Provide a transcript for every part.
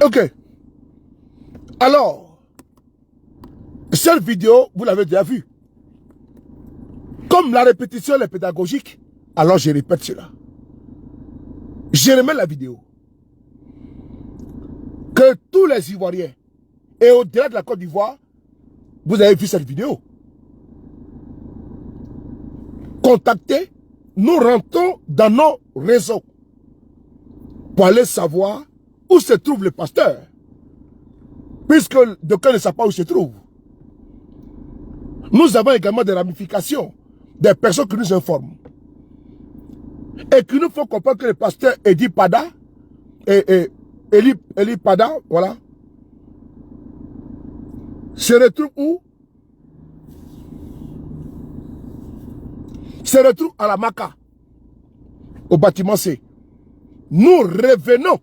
Ok. Alors, cette vidéo, vous l'avez déjà vue. Comme la répétition est pédagogique, alors je répète cela. Je remets la vidéo. Que tous les Ivoiriens, et au-delà de la Côte d'Ivoire, vous avez vu cette vidéo. Contactez, nous rentrons dans nos réseaux pour aller savoir où se trouve le pasteur. Puisque d'aucuns ne savent pas où se trouve. Nous avons également des ramifications, des personnes qui nous informent. Et qui nous font comprendre que le pasteur Edi Pada, Eli Pada, voilà, se retrouve où? Se retrouve à la Maka, au bâtiment C. Nous revenons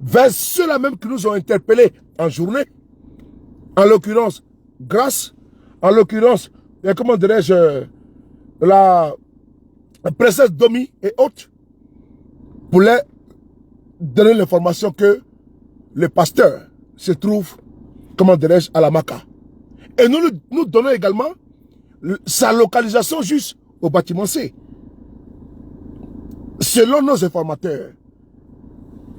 vers ceux-là même qui nous ont interpellés en journée. En l'occurrence, Grâce, en l'occurrence, comment dirais-je, la princesse Domi et autres, pour leur donner l'information que le pasteur se trouve, comment dirais-je, à la Maka. Et nous donnons également sa localisation juste au bâtiment C. Selon nos informateurs,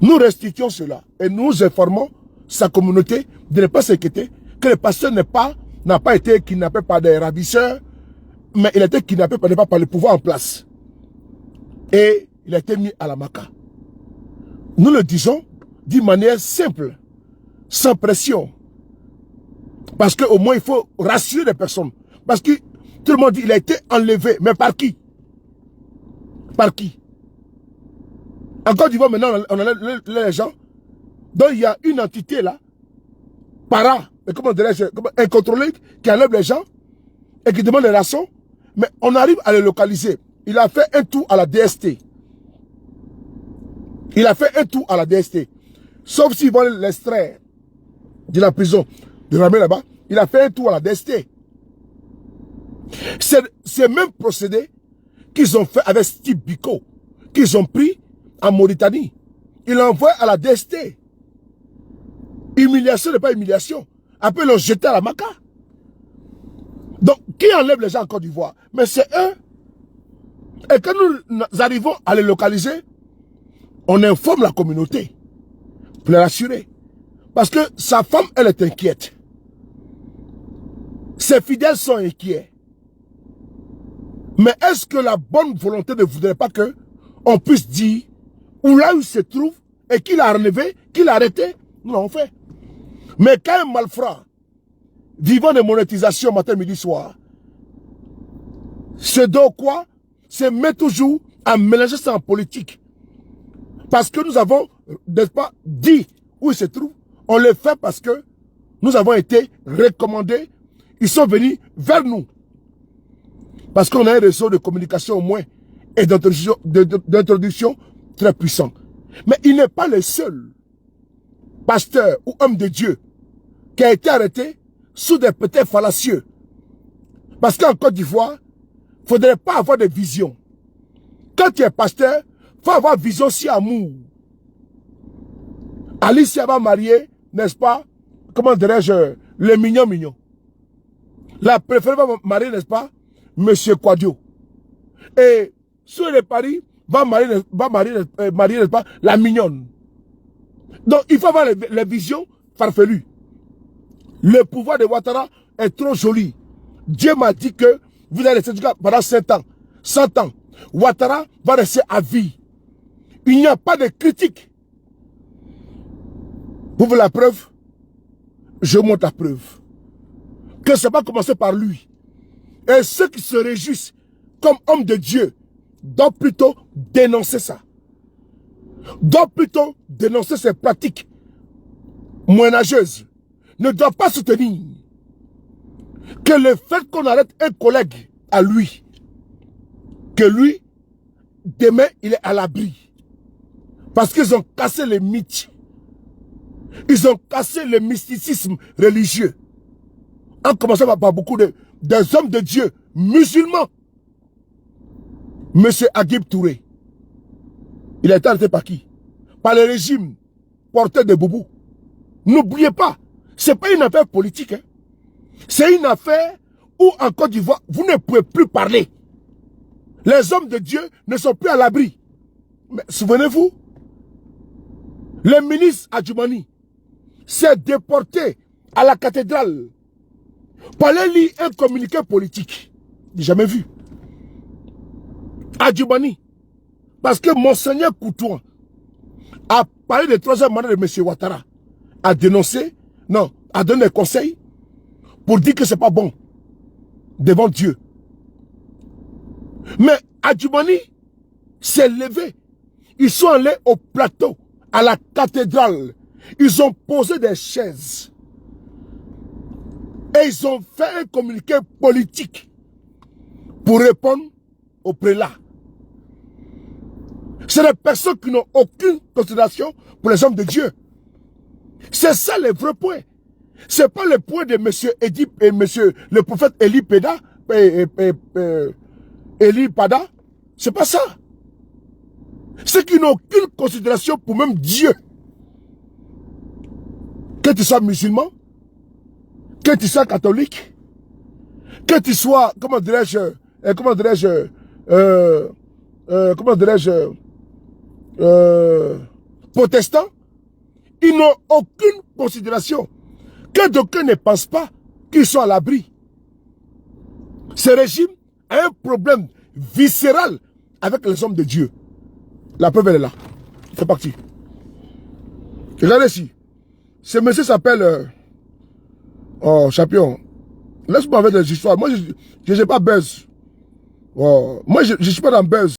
nous restituons cela et nous informons sa communauté de ne pas s'inquiéter que le pasteur n'a pas été kidnappé par des ravisseurs, mais il a été kidnappé par le pouvoir en place. Et il a été mis à la Maka. Nous le disons d'une manière simple, sans pression. Parce qu'au moins il faut rassurer les personnes. Parce que tout le monde dit qu'il a été enlevé. Mais par qui? Par qui? En Côte d'Ivoire, maintenant, on enlève les gens. Donc il y a une entité là, comment dirais-je, incontrôlée, qui enlève les gens et qui demande les rations. Mais on arrive à les localiser. Il a fait un tour à la DST. Il a fait un tour à la DST. Sauf s'ils vont l'extraire de la prison, de ramener là-bas. Il a fait un tour à la DST. C'est même procédé qu'ils ont fait avec Steve Biko, qu'ils ont pris en Mauritanie. Ils l'ont envoyé à la DST. Humiliation n'est pas humiliation. Après, ils l'ont jeté à la Maka. Donc, qui enlève les gens en Côte d'Ivoire? Mais c'est eux. Et quand nous arrivons à les localiser, on informe la communauté pour les rassurer. Parce que sa femme, elle est inquiète. Ses fidèles sont inquiets. Mais est-ce que la bonne volonté ne voudrait pas que on puisse dire où là où il se trouve et qu'il a relevé, qu'il a arrêté? Nous l'avons fait. Mais quand un malfrat, vivant de monétisation matin, midi, soir, se donne quoi? Se met toujours à mélanger ça en politique. Parce que nous avons, n'est-ce pas, dit où il se trouve. On le fait parce que nous avons été recommandés. Ils sont venus vers nous. Parce qu'on a un réseau de communication au moins et d'introduction très puissant. Mais il n'est pas le seul pasteur ou homme de Dieu qui a été arrêté sous des prétextes fallacieux. Parce qu'en Côte d'Ivoire, il ne faudrait pas avoir de vision. Quand tu es pasteur, il faut avoir vision si amour. Alicia va marier, n'est-ce pas? Comment dirais-je? Le mignon. La préférée va marier, n'est-ce pas? Monsieur Quadio. Et sur le Paris, va marier, n'est-ce pas? La mignonne. Donc, il faut avoir les visions farfelues. Le pouvoir de Ouattara est trop joli. Dieu m'a dit que vous allez rester pendant 7 ans, 100 ans. Ouattara va rester à vie. Il n'y a pas de critique. Vous voulez la preuve? Je montre la preuve. Que ça va commencer par lui. Et ceux qui se réjouissent comme hommes de Dieu doivent plutôt dénoncer ça. Doivent plutôt dénoncer ces pratiques moyenâgeuses. Ne doivent pas soutenir que le fait qu'on arrête un collègue à lui, que lui, demain, il est à l'abri. Parce qu'ils ont cassé les mythes. Ils ont cassé le mysticisme religieux. En commençant par beaucoup des hommes de Dieu musulmans. Monsieur Agib Touré. Il a été arrêté par qui? Par le régime porteurs de boubou. N'oubliez pas, ce n'est pas une affaire politique. Hein. C'est une affaire où en Côte d'Ivoire, vous ne pouvez plus parler. Les hommes de Dieu ne sont plus à l'abri. Mais souvenez-vous, le ministre Adjoumani s'est déporté à la cathédrale pour aller lire un communiqué politique. J'ai jamais vu. Adjoumani. Parce que Monseigneur Koutouan a parlé de troisième mandat de M. Ouattara. A dénoncé, non, a donné des conseils pour dire que c'est pas bon devant Dieu. Mais Adjoumani s'est levé. Ils sont allés au plateau, à la cathédrale. Ils ont posé des chaises. Et ils ont fait un communiqué politique pour répondre au prélat. C'est des personnes qui n'ont aucune considération pour les hommes de Dieu. C'est ça le vrai point. Ce n'est pas le point de M. Edip et M. le prophète Eli Pada. Eli Pada. C'est pas ça. Ceux qui n'ont aucune considération pour même Dieu. Que tu sois musulman, que tu sois catholique, que tu sois, comment dirais-je, protestant, ils n'ont aucune considération. Que d'aucuns ne pensent pas qu'ils sont à l'abri. Ce régime a un problème viscéral avec les hommes de Dieu. La preuve elle est là. C'est parti. Regardez ici. Ce monsieur s'appelle... oh, champion. Laisse-moi avec les histoires. Moi, je ne sais pas buzz. Oh, moi, je ne suis pas dans buzz.